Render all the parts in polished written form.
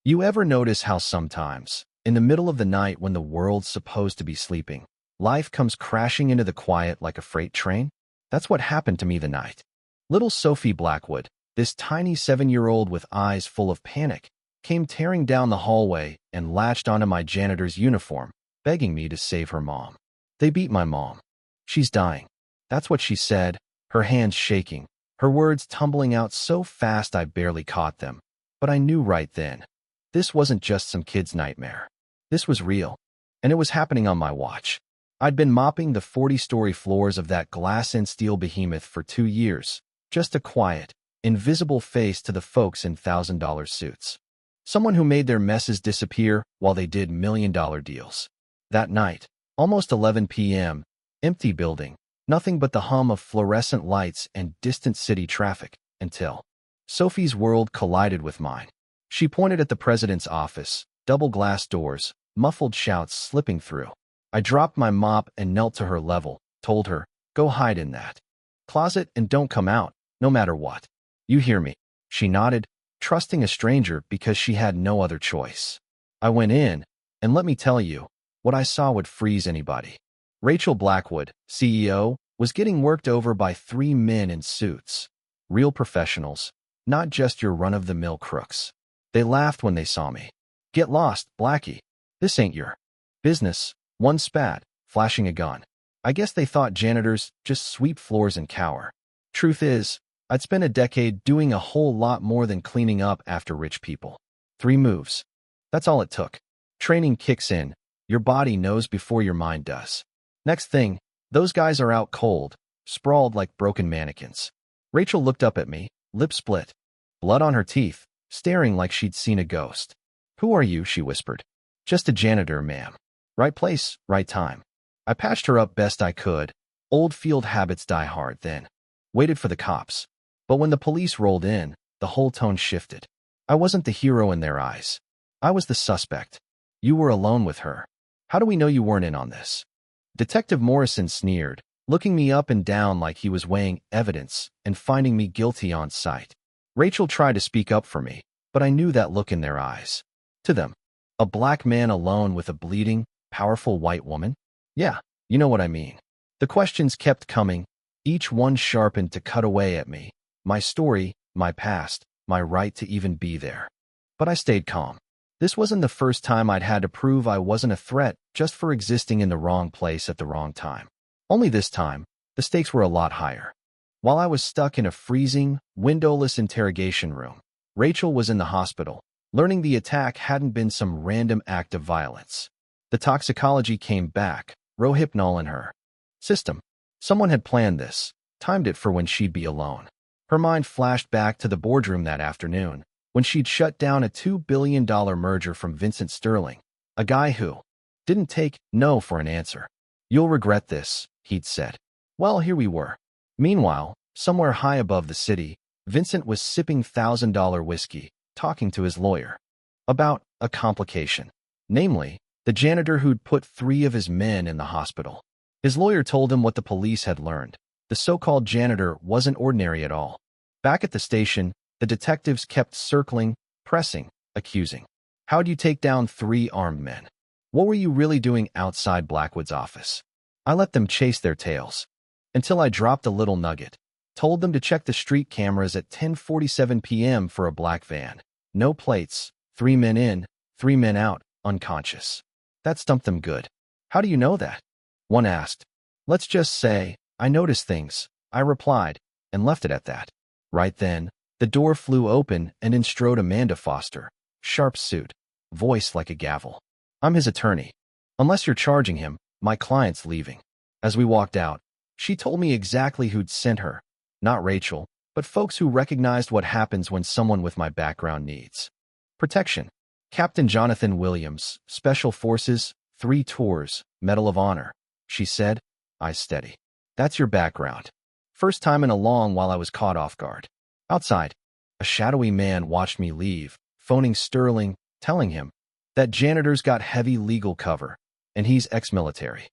You ever notice how sometimes, in the middle of the night when the world's supposed to be sleeping, life comes crashing into the quiet like a freight train? That's what happened to me the night. Little Sophie Blackwood, this tiny 7-year-old with eyes full of panic, came tearing down the hallway and latched onto my janitor's uniform, begging me to save her mom. They beat my mom. She's dying. That's what she said, her hands shaking, her words tumbling out so fast I barely caught them. But I knew right then. This wasn't just some kid's nightmare. This was real, and it was happening on my watch. I'd been mopping the 40-story floors of that glass and steel behemoth for 2 years, just a quiet, invisible face to the folks in $1,000 suits. Someone who made their messes disappear while they did million-dollar deals. That night, almost 11 p.m., empty building, nothing but the hum of fluorescent lights and distant city traffic, until Sophie's world collided with mine. She pointed at the president's office, double glass doors, muffled shouts slipping through. I dropped my mop and knelt to her level, told her, "Go hide in that closet and don't come out, no matter what. You hear me?" She nodded, trusting a stranger because she had no other choice. I went in, and let me tell you, what I saw would freeze anybody. Rachel Blackwood, CEO, was getting worked over by 3 men in suits. Real professionals, not just your run-of-the-mill crooks. They laughed when they saw me. "Get lost, Blackie. This ain't your business." One spat, flashing a gun. I guess they thought janitors just sweep floors and cower. Truth is, I'd spent a decade doing a whole lot more than cleaning up after rich people. 3 moves. That's all it took. Training kicks in. Your body knows before your mind does. Next thing, those guys are out cold, sprawled like broken mannequins. Rachel looked up at me, lip split, blood on her teeth, staring like she'd seen a ghost. "Who are you?" she whispered. "Just a janitor, ma'am." Right place, right time. I patched her up best I could. Old field habits die hard then. Waited for the cops. But when the police rolled in, the whole tone shifted. I wasn't the hero in their eyes. I was the suspect. "You were alone with her. How do we know you weren't in on this?" Detective Morrison sneered, looking me up and down like he was weighing evidence and finding me guilty on sight. Rachel tried to speak up for me, but I knew that look in their eyes. To them, a black man alone with a bleeding, powerful white woman? Yeah, you know what I mean. The questions kept coming, each one sharpened to cut away at me. My story, my past, my right to even be there. But I stayed calm. This wasn't the first time I'd had to prove I wasn't a threat just for existing in the wrong place at the wrong time. Only this time, the stakes were a lot higher. While I was stuck in a freezing, windowless interrogation room, Rachel was in the hospital, learning the attack hadn't been some random act of violence. The toxicology came back, Rohypnol in her system. Someone had planned this, timed it for when she'd be alone. Her mind flashed back to the boardroom that afternoon, when she'd shut down a $2 billion merger from Vincent Sterling, a guy who didn't take no for an answer. "You'll regret this," he'd said. Well, here we were. Meanwhile, somewhere high above the city, Vincent was sipping $1,000 whiskey, talking to his lawyer about a complication, namely, the janitor who'd put 3 of his men in the hospital. His lawyer told him what the police had learned. The so-called janitor wasn't ordinary at all. Back at the station, the detectives kept circling, pressing, accusing. "How'd you take down 3 armed men? What were you really doing outside Blackwood's office?" I let them chase their tails. Until I dropped a little nugget. Told them to check the street cameras at 10:47 p.m. for a black van. No plates, 3 men in, 3 men out, unconscious. That stumped them good. "How do you know that?" one asked. "Let's just say, I noticed things," I replied, and left it at that. Right then, the door flew open and in strode Amanda Foster, sharp suit, voice like a gavel. "I'm his attorney. Unless you're charging him, my client's leaving." As we walked out, she told me exactly who'd sent her. Not Rachel, but folks who recognized what happens when someone with my background needs protection. "Captain Jonathan Williams, Special Forces, 3 tours, Medal of Honor," she said, eyes steady. "That's your background." First time in a long while I was caught off guard. Outside, a shadowy man watched me leave, phoning Sterling, telling him that janitor's got heavy legal cover, and he's ex-military.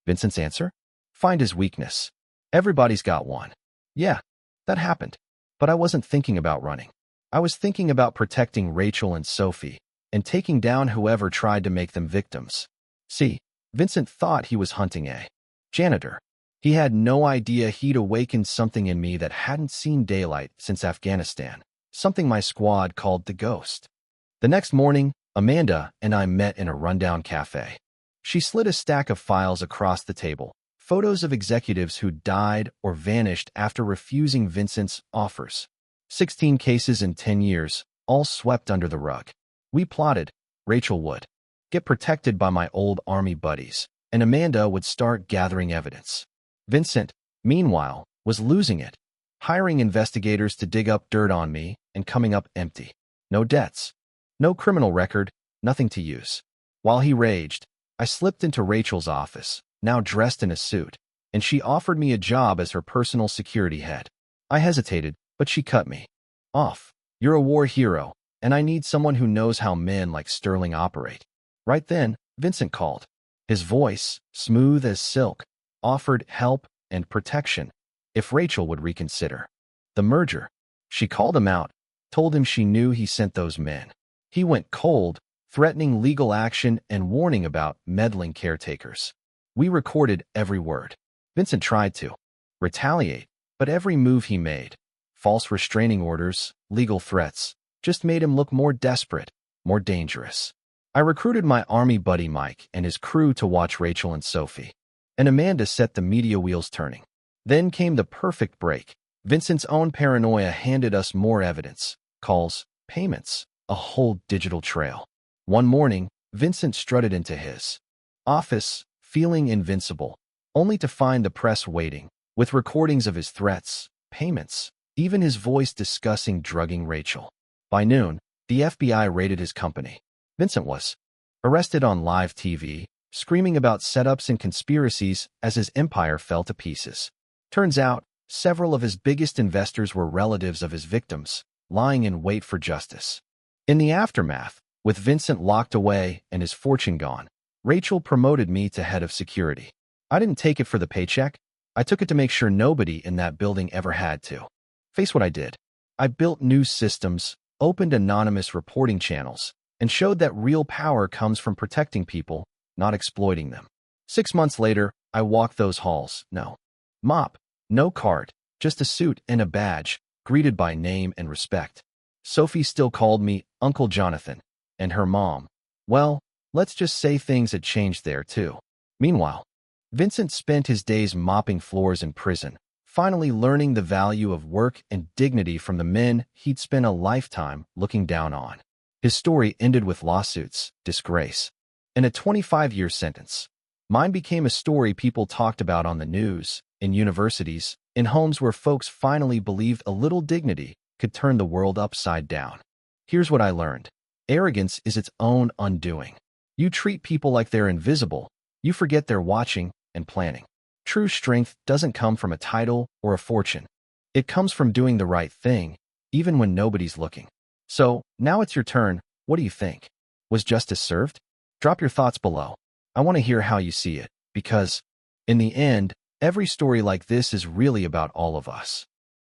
Vincent's answer? Find his weakness. Everybody's got one. Yeah, that happened. But I wasn't thinking about running. I was thinking about protecting Rachel and Sophie, and taking down whoever tried to make them victims. See, Vincent thought he was hunting a janitor. He had no idea he'd awakened something in me that hadn't seen daylight since Afghanistan, something my squad called the ghost. The next morning, Amanda and I met in a rundown cafe. She slid a stack of files across the table, photos of executives who died or vanished after refusing Vincent's offers. 16 cases in 10 years, all swept under the rug. We plotted. Rachel would get protected by my old army buddies, and Amanda would start gathering evidence. Vincent, meanwhile, was losing it, hiring investigators to dig up dirt on me and coming up empty. No debts, no criminal record, nothing to use. While he raged, I slipped into Rachel's office, now dressed in a suit, and she offered me a job as her personal security head. I hesitated, but she cut me off. You're a war hero, and I need someone who knows how men like Sterling operate. Right then, Vincent called. His voice, smooth as silk, offered help and protection if Rachel would reconsider the merger. She called him out, told him she knew he sent those men. He went cold, threatening legal action and warning about meddling caretakers. We recorded every word. Vincent tried to retaliate, but every move he made, false restraining orders, legal threats, just made him look more desperate, more dangerous. I recruited my army buddy Mike and his crew to watch Rachel and Sophie, and Amanda set the media wheels turning. Then came the perfect break. Vincent's own paranoia handed us more evidence, calls, payments, a whole digital trail. One morning, Vincent strutted into his office, feeling invincible, only to find the press waiting, with recordings of his threats, payments, even his voice discussing drugging Rachel. By noon, the FBI raided his company. Vincent was arrested on live TV, screaming about setups and conspiracies as his empire fell to pieces. Turns out, several of his biggest investors were relatives of his victims, lying in wait for justice. In the aftermath, with Vincent locked away and his fortune gone, Rachel promoted me to head of security. I didn't take it for the paycheck. I took it to make sure nobody in that building ever had to face what I did. I built new systems, opened anonymous reporting channels, and showed that real power comes from protecting people, not exploiting them. 6 months later, I walked those halls. No mop, no card, just a suit and a badge, greeted by name and respect. Sophie still called me Uncle Jonathan, and her mom. Well, let's just say things had changed there, too. Meanwhile, Vincent spent his days mopping floors in prison, finally learning the value of work and dignity from the men he'd spent a lifetime looking down on. His story ended with lawsuits, disgrace, and a 25-year sentence. Mine became a story people talked about on the news, in universities, in homes where folks finally believed a little dignity could turn the world upside down. Here's what I learned. Arrogance is its own undoing. You treat people like they're invisible, you forget they're watching and planning. True strength doesn't come from a title or a fortune. It comes from doing the right thing, even when nobody's looking. So, now it's your turn. What do you think? Was justice served? Drop your thoughts below. I want to hear how you see it, because, in the end, every story like this is really about all of us.